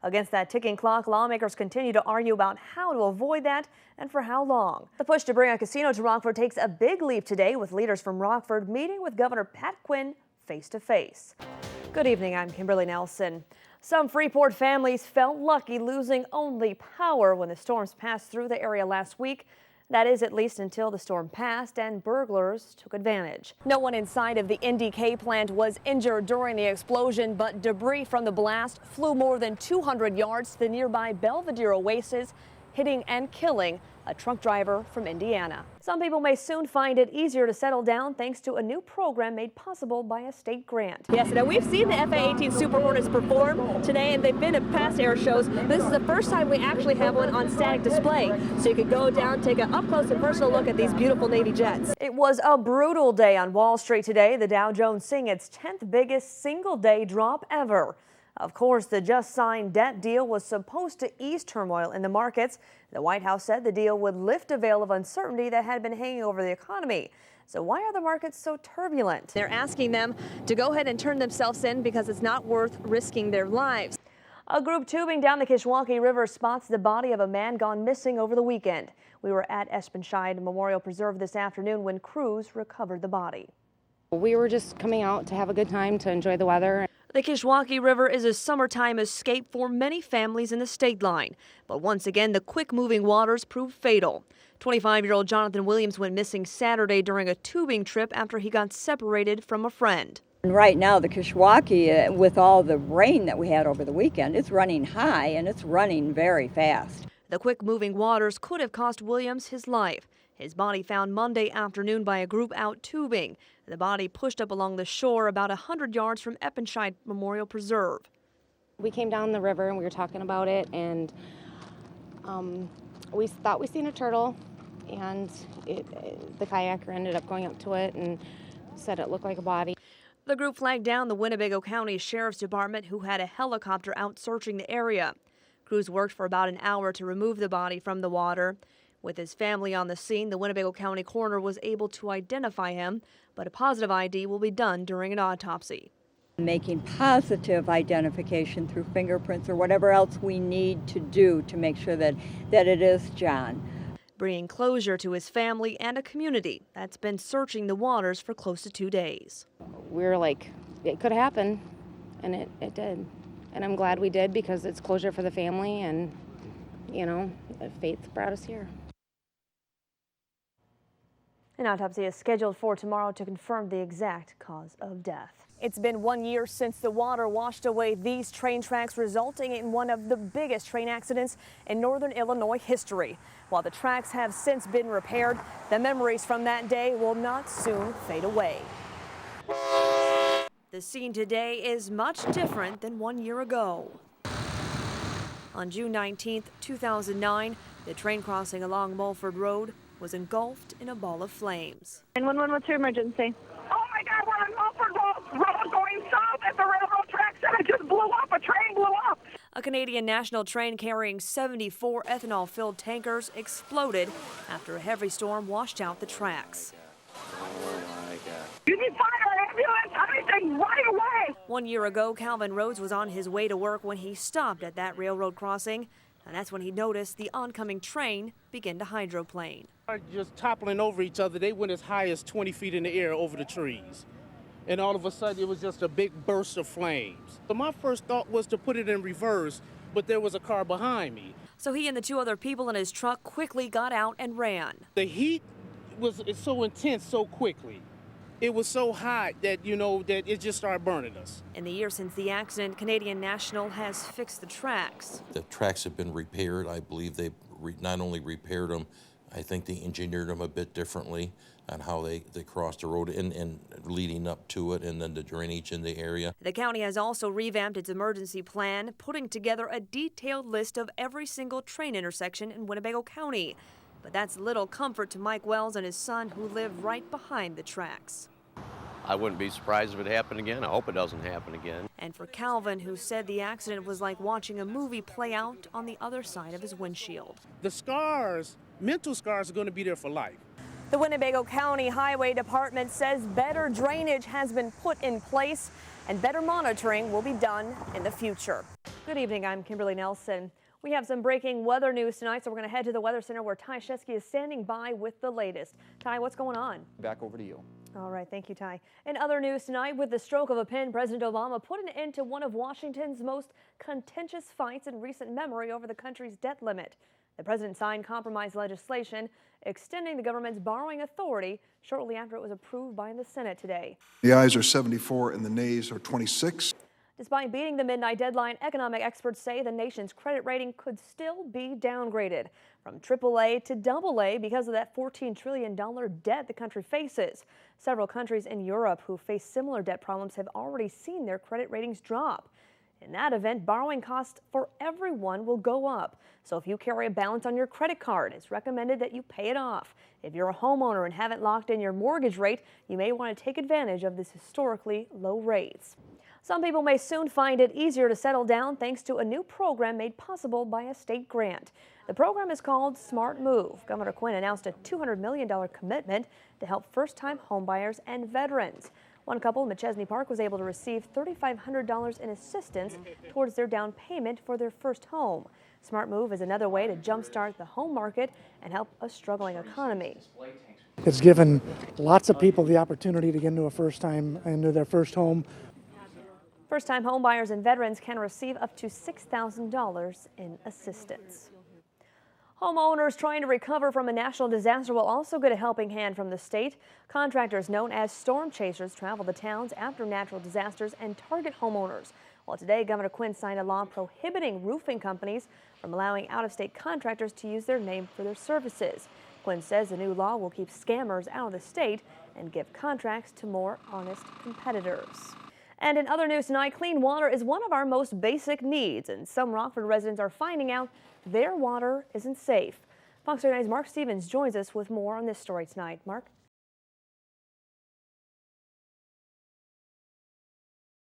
Against that ticking clock, lawmakers continue to argue about how to avoid that and for how long. The push to bring a casino to Rockford takes a big leap today, with leaders from Rockford meeting with Governor Pat Quinn face to face. Good evening, I'm Kimberly Nelson. Some Freeport families felt lucky losing only power when the storms passed through the area last week. That is, at least until the storm passed and burglars took advantage. No one inside of the NDK plant was injured during the explosion, but debris from the blast flew more than 200 yards to the nearby Belvedere Oasis, hitting and killing a truck driver from Indiana. Some people may soon find it easier to settle down thanks to a new program made possible by a state grant. Yes, now we've seen the FA-18 Super Hornets perform today, and they've been at past air shows. This is the first time we actually have one on static display, so you could go down, take an up-close and personal look at these beautiful Navy jets. It was a brutal day on Wall Street today. The Dow Jones seeing its 10th biggest single-day drop ever. Of course, the just-signed debt deal was supposed to ease turmoil in the markets. The White House said the deal would lift a veil of uncertainty that had been hanging over the economy. So why are the markets so turbulent? They're asking them to go ahead and turn themselves in because it's not worth risking their lives. A group tubing down the Kishwaukee River spots the body of a man gone missing over the weekend. We were at Espenshide Memorial Preserve this afternoon when crews recovered the body. We were just coming out to have a good time, to enjoy the weather. The Kishwaukee River is a summertime escape for many families in the state line. But once again, the quick-moving waters proved fatal. 25-year-old Jonathan Williams went missing Saturday during a tubing trip after he got separated from a friend. And right now, the Kishwaukee, with all the rain that we had over the weekend, it's running high and it's running very fast. The quick-moving waters could have cost Williams his life. His body found Monday afternoon by a group out tubing. The body pushed up along the shore about 100 yards from Espenshide Memorial Preserve. We came down the river and we were talking about it, and we thought we seen a turtle, and the kayaker ended up going up to it and said it looked like a body. The group flagged down the Winnebago County Sheriff's Department, who had a helicopter out searching the area. Crews worked for about an hour to remove the body from the water. With his family on the scene, the Winnebago County coroner was able to identify him, but a positive ID will be done during an autopsy. Making positive identification through fingerprints or whatever else we need to do to make sure that it is John. Bringing closure to his family and a community that's been searching the waters for close to 2 days. We were like, it could happen, and it did. And I'm glad we did, because it's closure for the family, and, you know, faith brought us here. An autopsy is scheduled for tomorrow to confirm the exact cause of death. It's been 1 year since the water washed away these train tracks, resulting in one of the biggest train accidents in northern Illinois history. While the tracks have since been repaired, the memories from that day will not soon fade away. The scene today is much different than 1 year ago. On June 19, 2009, the train crossing along Mulford Road was engulfed in a ball of flames. 911, what's your emergency? Oh my God, we're on Mulford Road going south at the railroad tracks, and it just blew up. A train blew up. A Canadian National train carrying 74 ethanol-filled tankers exploded after a heavy storm washed out the tracks. You need fire, ambulance, anything right away. 1 year ago, Calvin Rhodes was on his way to work when he stopped at that railroad crossing. And that's when he noticed the oncoming train begin to hydroplane. Just toppling over each other. They went as high as 20 feet in the air over the trees. And all of a sudden, it was just a big burst of flames. So my first thought was to put it in reverse, but there was a car behind me. So he and the 2 other people in his truck quickly got out and ran. The heat was so intense so quickly. It was so hot that, that it just started burning us. In the year since the accident, Canadian National has fixed the tracks. The tracks have been repaired. I believe they not only repaired them, I think they engineered them a bit differently on how they crossed the road and leading up to it, and then the drainage in the area. The county has also revamped its emergency plan, putting together a detailed list of every single train intersection in Winnebago County. But that's little comfort to Mike Wells and his son, who live right behind the tracks. I wouldn't be surprised if it happened again. I hope it doesn't happen again. And for Calvin, who said the accident was like watching a movie play out on the other side of his windshield. The scars, mental scars, are going to be there for life. The Winnebago County Highway Department says better drainage has been put in place and better monitoring will be done in the future. Good evening, I'm Kimberly Nelson. We have some breaking weather news tonight, so we're going to head to the Weather Center where Ty Shesky is standing by with the latest. Ty, what's going on? Back over to you. All right, thank you, Ty. In other news tonight, with the stroke of a pen, President Obama put an end to one of Washington's most contentious fights in recent memory over the country's debt limit. The president signed compromise legislation extending the government's borrowing authority shortly after it was approved by the Senate today. The ayes are 74 and the nays are 26. Despite beating the midnight deadline, economic experts say the nation's credit rating could still be downgraded from AAA to AA because of that $14 trillion debt the country faces. Several countries in Europe who face similar debt problems have already seen their credit ratings drop. In that event, borrowing costs for everyone will go up. So if you carry a balance on your credit card, it's recommended that you pay it off. If you're a homeowner and haven't locked in your mortgage rate, you may want to take advantage of this historically low rates. Some people may soon find it easier to settle down thanks to a new program made possible by a state grant. The program is called Smart Move. Governor Quinn announced a $200 million commitment to help first-time homebuyers and veterans. One couple in McChesney Park was able to receive $3,500 in assistance towards their down payment for their first home. Smart Move is another way to jumpstart the home market and help a struggling economy. It's given lots of people the opportunity to get into their first home. First-time homebuyers and veterans can receive up to $6,000 in assistance. Homeowners trying to recover from a national disaster will also get a helping hand from the state. Contractors known as storm chasers travel to towns after natural disasters and target homeowners. Well, today, Governor Quinn signed a law prohibiting roofing companies from allowing out-of-state contractors to use their name for their services. Quinn says the new law will keep scammers out of the state and give contracts to more honest competitors. And in other news tonight, clean water is one of our most basic needs, and some Rockford residents are finding out their water isn't safe. Fox 39's Mark Stevens joins us with more on this story tonight. Mark?